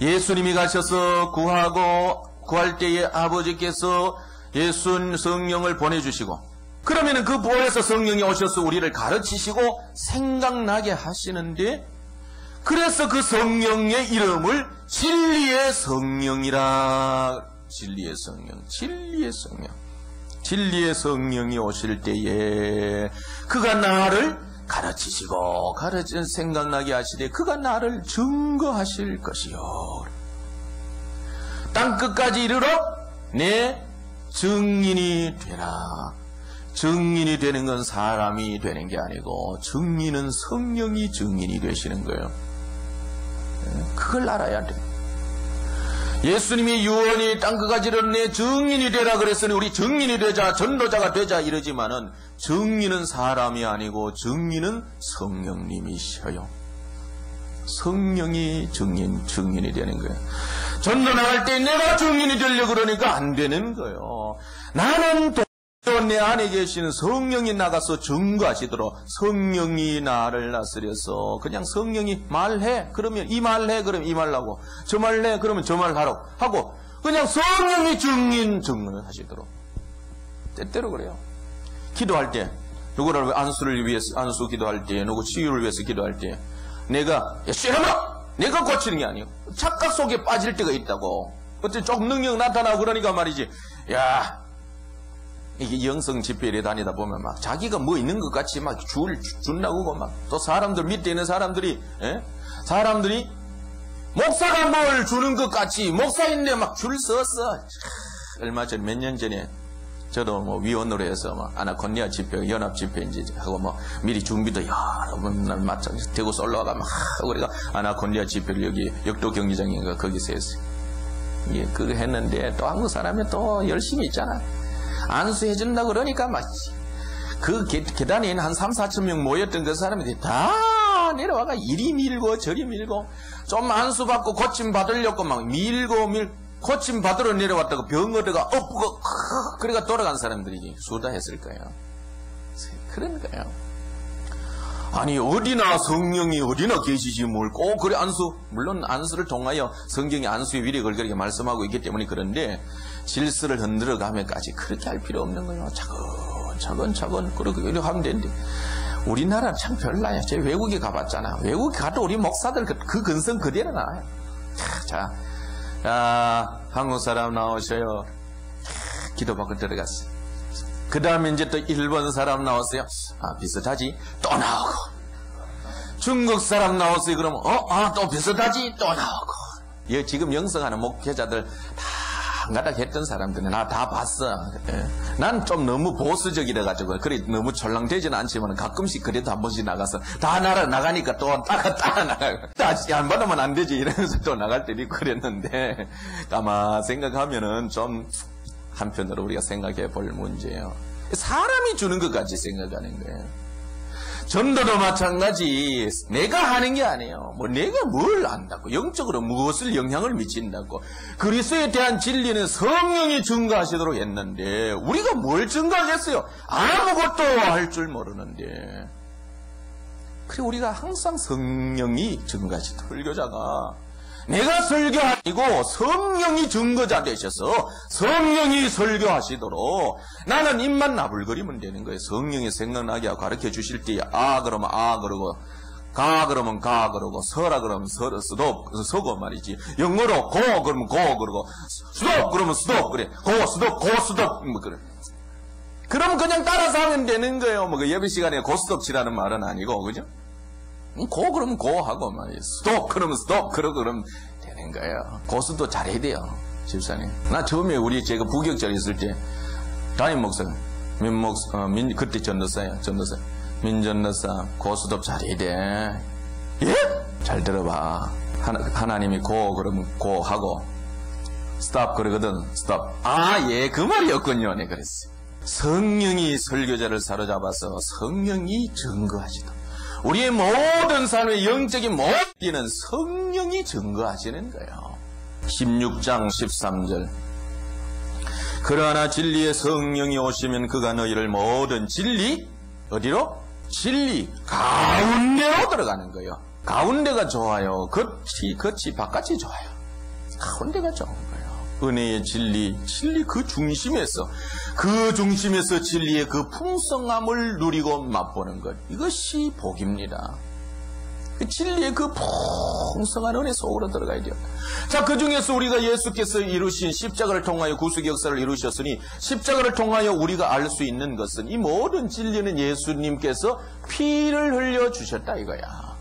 예수님이 가셔서 구할 때에 아버지께서 예수 성령을 보내주시고 그러면은 그 보혜사 성령이 오셔서 우리를 가르치시고 생각나게 하시는데 그래서 그 성령의 이름을 진리의 성령이라 진리의 성령이 오실 때에 그가 나를 가르치시고 생각나게 하시되 그가 나를 증거하실 것이요 땅끝까지 이르러 내 증인이 되라. 증인이 되는 건 사람이 되는 게 아니고 증인은 성령이 증인이 되시는 거예요. 그걸 알아야 돼. 예수님이 유언이 땅끝까지 이르러 내 증인이 되라 그랬으니 우리 증인이 되자 전도자가 되자 이러지만은 증인은 사람이 아니고 증인은 성령님이셔요. 성령이 증인이 되는 거예요. 전도 나갈 때 내가 증인이 되려고 그러니까 안 되는 거예요. 나는 내 안에 계시는 성령이 나가서 증거하시도록 성령이 나를 다스려서 그냥 성령이 말해 그러면 이 말해 그러면 이 말하고 저 말해 그러면 저 말하라고 하고 그냥 성령이 증언을 하시도록 때때로 그래요. 기도할 때 누구를 안수를 위해서 안수 기도할 때 누구 치유를 위해서 기도할 때 내가 야 내가 고치는 게 아니에요. 착각 속에 빠질 때가 있다고. 어째 조금 능력 나타나고 그러니까 말이지. 야 이게 영성 집회에 다니다 보면 막 자기가 뭐 있는 것 같이 막 준다고 막 또 사람들 밑에 있는 사람들이 목사가 뭘 주는 것 같이 목사인데 막 줄 서서 얼마 전 몇 년 전에 저도 뭐 위원으로 해서 막 아나콘디아 집회 연합 집회 이제 하고 뭐 미리 준비도 여러 번 맞춰 대구서 올라가 막 우리가 아나콘디아 집회를 여기 역도 경기장인가 거기서 했어요. 예, 그거 했는데 또 한국 사람이 또 열심히 있잖아. 안수해준다 그러니까 막 그 계단에 한 3, 4천 명 모였던 그 사람들이 다 내려와가 이리 밀고 저리 밀고 좀 안수받고 고침 받으려고 막 밀고 고침 받으러 내려왔다고 병 얻어가 엎고 그래가 돌아간 사람들이 수다 했을 거예요. 그런 거예요. 아니 어디나 성령이 어디나 계시지 뭘 꼭 그래 안수 물론 안수를 통하여 성경이 안수의 위력을 그렇게 말씀하고 있기 때문에 그런데 질서를 흔들어 가면까지 그렇게 할 필요 없는 거예요. 차근차근 그렇게 하면 되는데 우리나라는 참 별나요. 제 외국에 가봤잖아. 외국에 가도 우리 목사들 그 근성 그대로 나와요. 자, 한국 사람 나오셔요. 기도받고 들어갔어요. 그 다음에 이제 또 일본 사람 나왔어요. 아, 비슷하지? 또 나오고. 중국 사람 나왔어요. 그러면, 또 비슷하지? 또 나오고. 지금 영성하는 목회자들 다 한가닥 했던 사람들은 나 다 봤어. 난 좀 너무 보수적이라가지고, 그래, 너무 철랑되지는 않지만 가끔씩 그래도 한 번씩 나가서 다 나가니까 또 따라 나가고. 안 받으면 안 되지. 이러면서 또 나갈 때도 있고 그랬는데, 가만 생각하면은 좀, 한편으로 우리가 생각해 볼 문제예요. 사람이 주는 것 같이 생각하는 거예요. 전도도 마찬가지. 내가 하는 게 아니에요. 내가 뭘 안다고, 영적으로 무엇을 영향을 미친다고. 그리스도에 대한 진리는 성령이 증거하시도록 했는데 우리가 뭘 증거하겠어요? 아무것도 할 줄 모르는데. 그래, 우리가 항상 성령이 증거하시도록, 설교자가 내가 설교하시고 성령이 증거자 되셔서 성령이 설교하시도록 나는 입만 나불거리면 되는 거예요. 성령이 생각나게 하고 가르쳐 주실 때에 아 그러면 아 그러고, 가 그러면 가 그러고, 서라 그러면 서고 말이지. 영어로 고 그러면 고 그러고, 스톱 그러면 스톱 그래. 고 스톱 뭐 그래. 그럼 그냥 따라서 하면 되는 거예요. 그 예배 시간에 고스톱 치라는 말은 아니고, 그죠? 고 그러면 고 하고 말이에요. 스톱 그러면 스톱 그러면 되는 거예요. 고스도 잘해야 돼요, 집사님. 나 처음에 제가 부격절 있을 때 담임 목사 그때 전도사예요. 민전도사 고스톱 잘해야 돼. 예? 잘 들어봐. 하나님이 고 그러면 고 하고 스톱 그러거든. 스톱. 아, 예, 그 말이었군요. 네, 그랬어요. 성령이 설교자를 사로잡아서 성령이 증거하시다. 우리의 모든 삶의 영적인 모든 성령이 증거하시는 거예요. 16장 13절. 그러나 진리의 성령이 오시면 그가 너희를 모든 진리, 어디로? 진리 가운데로 들어가는 거예요. 가운데가 좋아요. 겉이 바깥이 좋아요. 가운데가 좋은 거예요. 은혜의 진리 그 중심에서 진리의 그 풍성함을 누리고 맛보는 것, 이것이 복입니다. 그 진리의 그 풍성한 은혜 속으로 들어가야 돼요. 자, 그 중에서 우리가 예수께서 이루신 십자가를 통하여 구속 역사를 이루셨으니 십자가를 통하여 우리가 알 수 있는 것은 이 모든 진리는 예수님께서 피를 흘려 주셨다 이거야.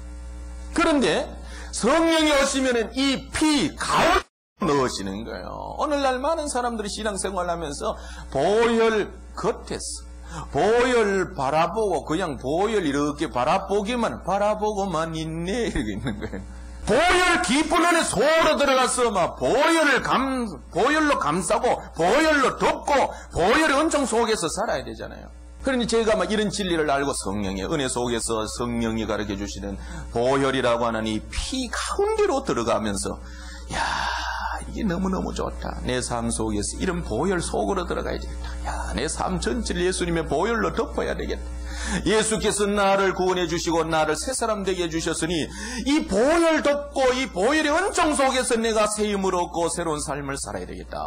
그런데 성령이 오시면은 이 피 가운데 넣으시는 거예요. 오늘날 많은 사람들이 신앙생활을 하면서 보혈 겉에서 보혈 바라보고 그냥 보혈 이렇게 바라보고만 있네 이렇게 있는 거예요. 보혈 깊은 안에 속으로 들어가서 막 보혈로 감싸고 보혈로 덮고 보혈의 은총 속에서 살아야 되잖아요. 그러니 제가 막 이런 진리를 알고 성령의 은혜 속에서 성령이 가르쳐 주시는 보혈이라고 하는 이 피 가운데로 들어가면서 이게 너무너무 좋다. 내 삶 속에서 이런 보혈 속으로 들어가야 되겠다. 내 삶 전체를 예수님의 보혈로 덮어야 되겠다. 예수께서 나를 구원해 주시고 나를 새 사람 되게 해주셨으니 이 보혈 덮고 이 보혈의 은총 속에서 내가 새 힘을 얻고 새로운 삶을 살아야 되겠다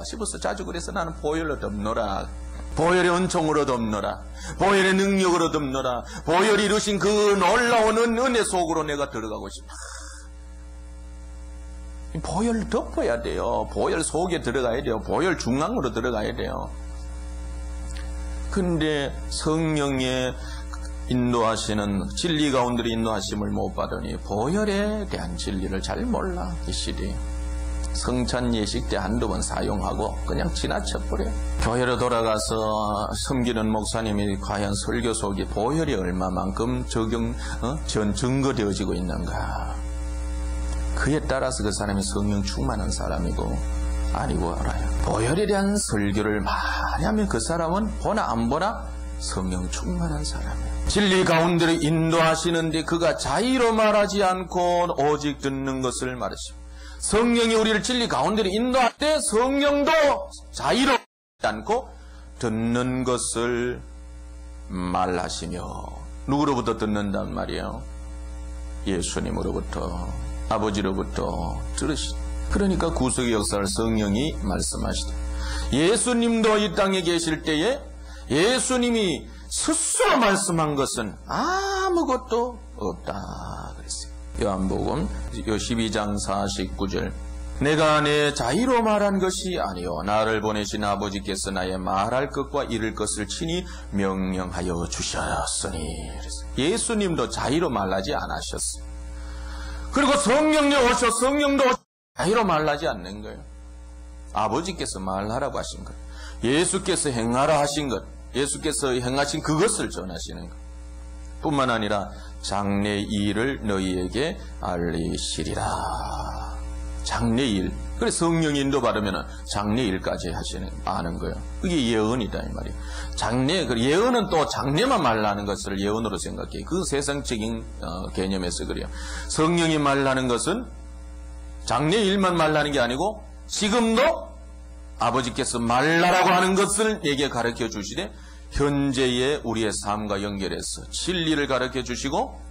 싶어서 자주 그래서 나는 보혈로 덮노라. 보혈의 은총으로 덮노라. 보혈의 능력으로 덮노라. 보혈이 이루신 그 놀라운 은혜 속으로 내가 들어가고 싶다. 보혈 덮어야 돼요. 보혈 속에 들어가야 돼요. 보혈 중앙으로 들어가야 돼요. 근데 성령의 인도하시는 진리 가운데로 인도하심을 못 받으니 보혈에 대한 진리를 잘 몰라. 이 시대에 성찬 예식 때 한두 번 사용하고 그냥 지나쳐버려. 교회로 돌아가서 섬기는 목사님이 과연 설교 속에 보혈이 얼마만큼 증거되어지고 있는가. 그에 따라서 그 사람이 성령 충만한 사람이고 아니고 알아요. 보혈에 대한 설교를 많이 하면 그 사람은 보나 안 보나 성령 충만한 사람이에요. 진리 가운데로 인도하시는데 그가 자의로 말하지 않고 오직 듣는 것을 말하시고, 성령이 우리를 진리 가운데로 인도할 때 성령도 자의로 말하지 않고 듣는 것을 말하시며, 누구로부터 듣는단 말이에요? 예수님으로부터, 아버지로부터 들으시다. 그러니까 구속의 역사를 성령이 말씀하시다. 예수님도 이 땅에 계실 때에 예수님이 스스로 말씀한 것은 아무것도 없다 그랬어요. 요한복음 12장 49절. 내가 내 자의로 말한 것이 아니요 나를 보내신 아버지께서 나의 말할 것과 이를 것을 친히 명령하여 주셨으니. 예수님도 자의로 말하지 않으셨어요. 그리고 성령이 오셔 성령도 자의로 말하지 않는 거예요. 아버지께서 말하라고 하신 것, 예수께서 행하라 하신 것, 예수께서 행하신 그것을 전하시는 것 뿐만 아니라 장래 일을 너희에게 알리시리라. 장래일. 그래 성령 인도 받으면 장래일까지 아는 거예요. 그게 예언이다 이 말이에요. 장래, 예언은 또 장래만 말하는 것을 예언으로 생각해요. 그 세상적인 개념에서 그래요. 성령이 말하는 것은 장래일만 말하는 게 아니고 지금도 아버지께서 말라라고 하는 것을 내게 가르쳐 주시되 현재의 우리의 삶과 연결해서 진리를 가르쳐 주시고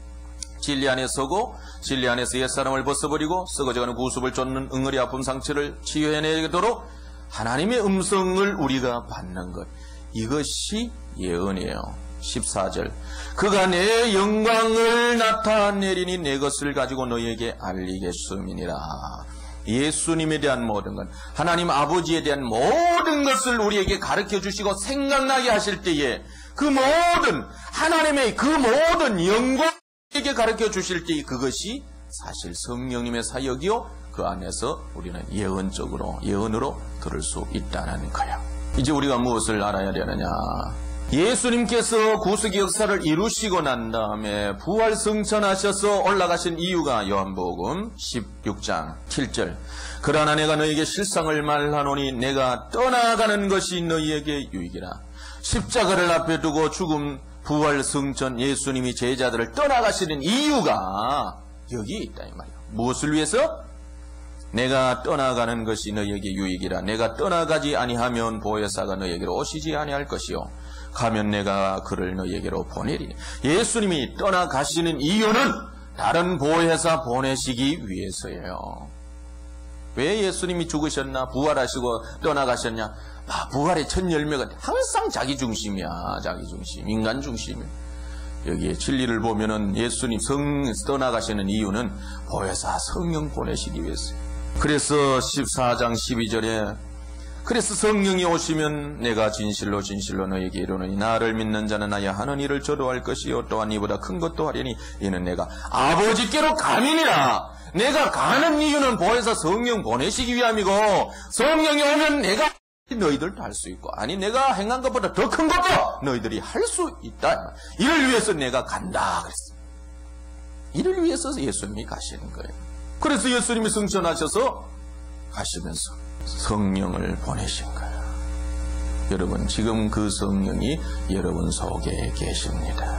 진리 안에 서고 진리 안에서 옛사람을 벗어버리고 썩어져가는 구습을 쫓는 응어리 아픔 상처를 치유해내도록 하나님의 음성을 우리가 받는 것, 이것이 예언이에요. 14절 그가 내 영광을 나타내리니 내 것을 가지고 너희에게 알리겠음이니라. 예수님에 대한 모든 것, 하나님 아버지에 대한 모든 것을 우리에게 가르쳐 주시고 생각나게 하실 때에 그 모든 하나님의 그 모든 영광에게 가르쳐 주실 때에 그것이 사실 성령님의 사역이요 그 안에서 우리는 예언으로 들을 수 있다는 거야. 이제 우리가 무엇을 알아야 되느냐? 예수님께서 구속의 역사를 이루시고 난 다음에 부활 승천하셔서 올라가신 이유가 요한복음 16장 7절 그러나 내가 너에게 실상을 말하노니 내가 떠나가는 것이 너희에게 유익이라. 십자가를 앞에 두고 죽음, 부활, 승천, 예수님이 제자들을 떠나가시는 이유가 여기 있다 이 말이야. 무엇을 위해서? 내가 떠나가는 것이 너희에게 유익이라. 내가 떠나가지 아니하면 보혜사가 너희에게로 오시지 아니할 것이요 가면 내가 그를 너희에게로 보내리니. 예수님이 떠나가시는 이유는 다른 보혜사 보내시기 위해서예요. 왜 예수님이 죽으셨나? 부활하시고 떠나가셨냐? 부활의 첫 열매가 항상 자기 중심이야. 자기 중심, 인간 중심이야. 여기에 진리를 보면은 예수님 떠나가시는 이유는 보혜사 성령 보내시기 위해서요. 그래서 14장 12절에 그래서 성령이 오시면 내가 진실로 너에게 이르노니 나를 믿는 자는 나의 하는 일을 저도 할 것이요 또한 이보다 큰 것도 하리니 이는 내가 아버지께로 감이니라. 내가 가는 이유는 보혜사 성령 보내시기 위함이고 성령이 오면 내가 너희들도 할 수 있고 아니 내가 행한 것보다 더 큰 것도 너희들이 할 수 있다. 이를 위해서 내가 간다 그랬어. 이를 위해서 예수님이 가시는 거예요. 그래서 예수님이 승천하셔서 가시면서 성령을 보내신 거예요. 여러분 지금 그 성령이 여러분 속에 계십니다.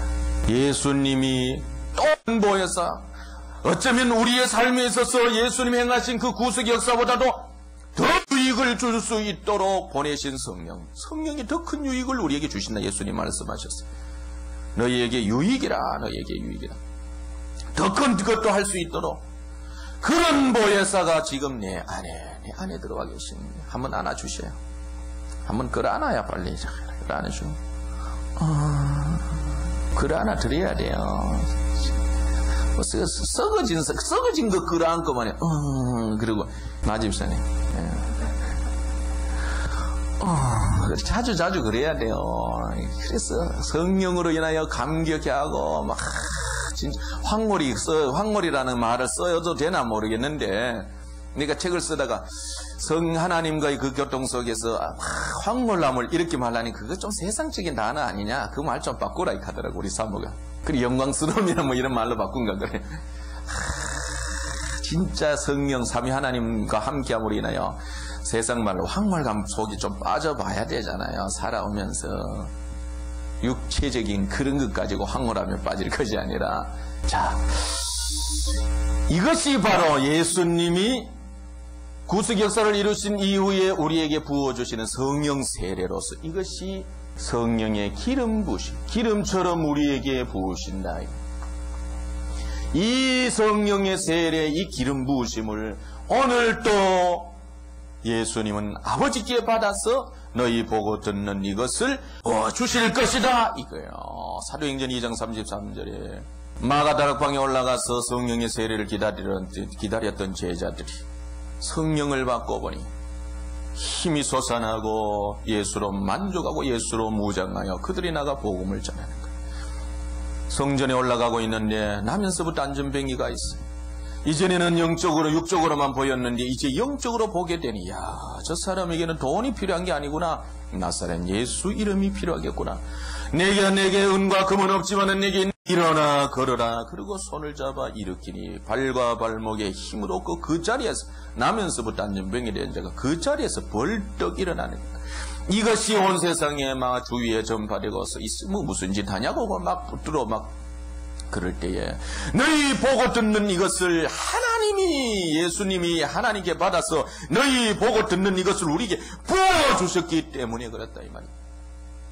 예수님이 또 보혜사 어쩌면 우리의 삶에 있어서 예수님이 행하신 그 구속 역사보다도 더 유익을 줄 수 있도록 보내신 성령이 더 큰 유익을 우리에게 주신다. 예수님 말씀하셨어요. 너희에게 유익이라. 더 큰 것도 할 수 있도록 그런 보혜사가 지금 내 안에 들어와 계십니다. 한번 안아주셔요. 한번 끌어안아야 빨리 끌어안아줘. 끌어안아 드려야 돼요. 썩어진 거 끌어안고만 해. 그리고 나집사님 자주 그래야 돼요. 그래서 성령으로 인하여 감격해 하고 막 진짜 황홀이라는 말을 써도 되나 모르겠는데 내가 책을 쓰다가 하나님과의 그 교통 속에서 황홀함을 이렇게 말하니 그거 좀 세상적인 단어 아니냐? 그 말 좀 바꾸라 하더라고 우리 사모가. 그리고 영광스러움이나 뭐 이런 말로 바꾼가 그래. 진짜 성령 삼위 하나님과 함께함으로 인하여 세상 말로 황홀감 속에 좀 빠져봐야 되잖아요. 살아오면서 육체적인 그런 것 가지고 황홀하면 빠질 것이 아니라 자 이것이 바로 예수님이 구속 역사를 이루신 이후에 우리에게 부어주시는 성령 세례로서 이것이 성령의 기름 부으심, 기름처럼 우리에게 부으신다. 이 성령의 세례, 이 기름 부으심을 오늘 또 예수님은 아버지께 받아서 너희 보고 듣는 이것을 주실 것이다 이거예요. 사도행전 2장 33절에 마가다락방에 올라가서 성령의 세례를 기다렸던 제자들이 성령을 받고 보니 힘이 솟아나고 예수로 만족하고 예수로 무장하여 그들이 나가 복음을 전하는 거예요. 성전에 올라가고 있는데 나면서부터 안전뱅이가 있어요. 이전에는 영적으로 육적으로만 보였는데 이제 영적으로 보게 되니 저 사람에게는 돈이 필요한 게 아니구나. 나사렛 예수 이름이 필요하겠구나. 내게 은과 금은 없지만은 내게 일어나 걸어라. 그리고 손을 잡아 일으키니 발과 발목에 힘을 얻고 그 자리에서 나면서부터 안전병이 된 자가 그 자리에서 벌떡 일어나는 거야. 이것이 온 세상에 막 주위에 전파되고서 뭐 무슨 짓 하냐고 막 붙들어 막 그럴 때에 너희 보고 듣는 이것을 하나님이 예수님이 하나님께 받아서 너희 보고 듣는 이것을 우리에게 부어주셨기 때문에 그렇다 이 말이야.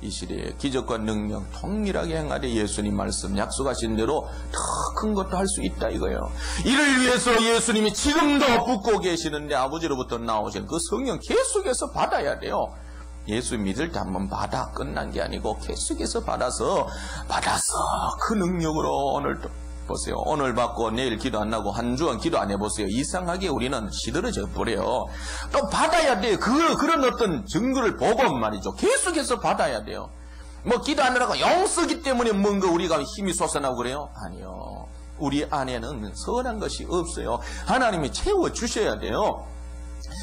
이 시대에 기적과 능력 통일하게 행하되 예수님 말씀 약속하신 대로 더 큰 것도 할 수 있다 이거예요. 이를 위해서 예수님이 지금도 붙고 계시는데 아버지로부터 나오신 그 성령 계속해서 받아야 돼요. 예수 믿을 때 한번 받아 끝난 게 아니고 계속해서 받아서 그 능력으로 오늘도 보세요. 오늘 받고 내일 기도 안 하고 한 주간 기도 안 해보세요. 이상하게 우리는 시들어져 버려요. 또 받아야 돼요. 그런 어떤 증거를 보고 말이죠. 계속해서 받아야 돼요. 뭐 기도 안 하라고 영 쓰기 때문에 뭔가 우리가 힘이 솟아나고 그래요? 아니요. 우리 안에는 선한 것이 없어요. 하나님이 채워주셔야 돼요.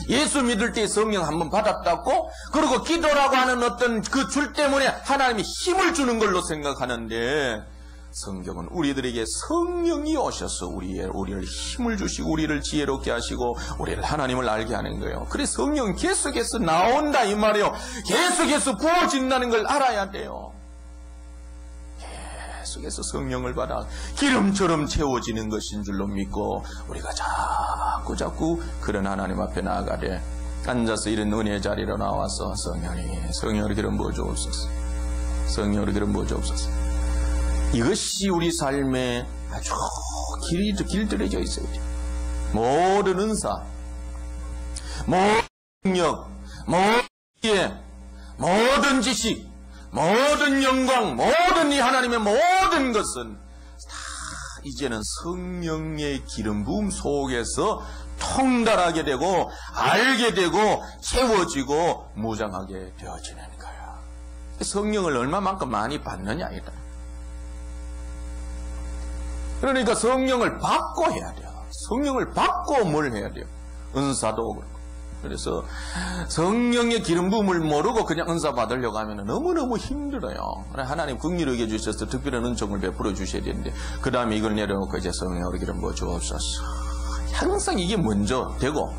예수 믿을 때 성령 한번 받았다고 그리고 기도라고 하는 어떤 그 줄 때문에 하나님이 힘을 주는 걸로 생각하는데 성경은 우리들에게 성령이 오셔서 우리를 힘을 주시고 우리를 지혜롭게 하시고 우리를 하나님을 알게 하는 거예요. 그래서 성령은 계속해서 나온다 이 말이에요. 계속해서 부어진다는 걸 알아야 돼요. 계속해서 성령을 받아 기름처럼 채워지는 것인 줄로 믿고 우리가 자꾸 그런 하나님 앞에 나아가되 앉아서 이런 은혜의 자리로 나와서 성령으로 기름 부어주옵소서. 성령으로 기름 부어주옵소서. 이것이 우리 삶에 아주 길들여져 있어요. 모든 은사, 모든 능력, 모든 지혜, 모든 지식, 모든 영광, 모든 이 하나님의 모든 것은 다 이제는 성령의 기름 부음 속에서 통달하게 되고 알게 되고 채워지고 무장하게 되어지는 거야. 성령을 얼마만큼 많이 받느냐 이다. 그러니까 성령을 받고 해야 돼요. 성령을 받고 뭘 해야 돼요? 은사도 그렇고. 그래서 성령의 기름 부음을 모르고 그냥 은사 받으려고 하면 너무너무 힘들어요. 하나님 긍휼히 여겨 주셔서 특별한 은총을 베풀어 주셔야 되는데 그 다음에 이걸 내려놓고 이제 성령으로 기름 부어 주옵소서. 항상 이게 먼저 되고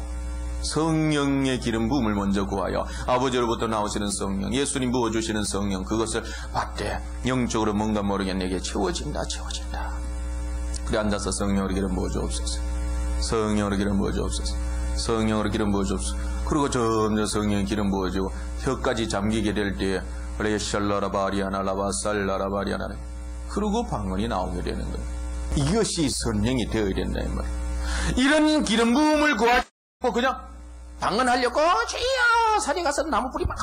성령의 기름 부음을 먼저 구하여 아버지로부터 나오시는 성령, 예수님 부어주시는 성령 그것을 받되 영적으로 뭔가 모르게 내게 채워진다. 그래 앉아서 성령으로 기름 부어 주옵소서. 성령으로 기름 부어 주옵소서. 성령으로 기름 부어 주옵소서. 그리고 점점 성령의 기름 부어지고 혀까지 잠기게 될 때에 레샬라라바리아나라바살라라바리아나 그리고 방언이 나오게 되는 거예요. 이것이 성령이 되어야 된다 이 말이에요. 이런 기름 부음을 구하고 그냥 방언하려고 주여 산에 가서 나무 뿌리 막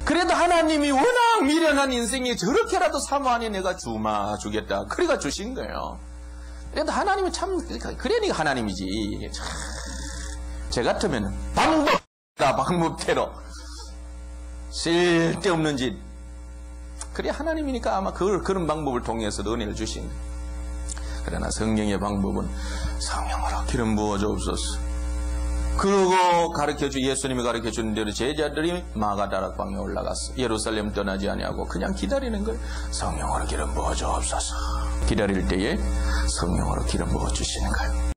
그래도 하나님이 워낙 미련한 인생이 저렇게라도 사모하니 내가 주겠다. 그래가 주신 거예요. 그래도 하나님이 참 그러니까 하나님이지. 제 같으면 방법대로 쓸데없는 짓 그래 하나님이니까 아마 그런 방법을 통해서도 은혜를 주신 거예요. 그러나 성령의 방법은 성령으로 기름 부어 주옵소서. 그러고 예수님이 가르쳐주는 대로 제자들이 마가다락방에 올라갔어. 예루살렘 떠나지 아니하고 그냥 기다리는 거예요. 성령으로 기름 부어 주옵소서. 기다릴 때에 성령으로 기름 부어 주시는 거예요.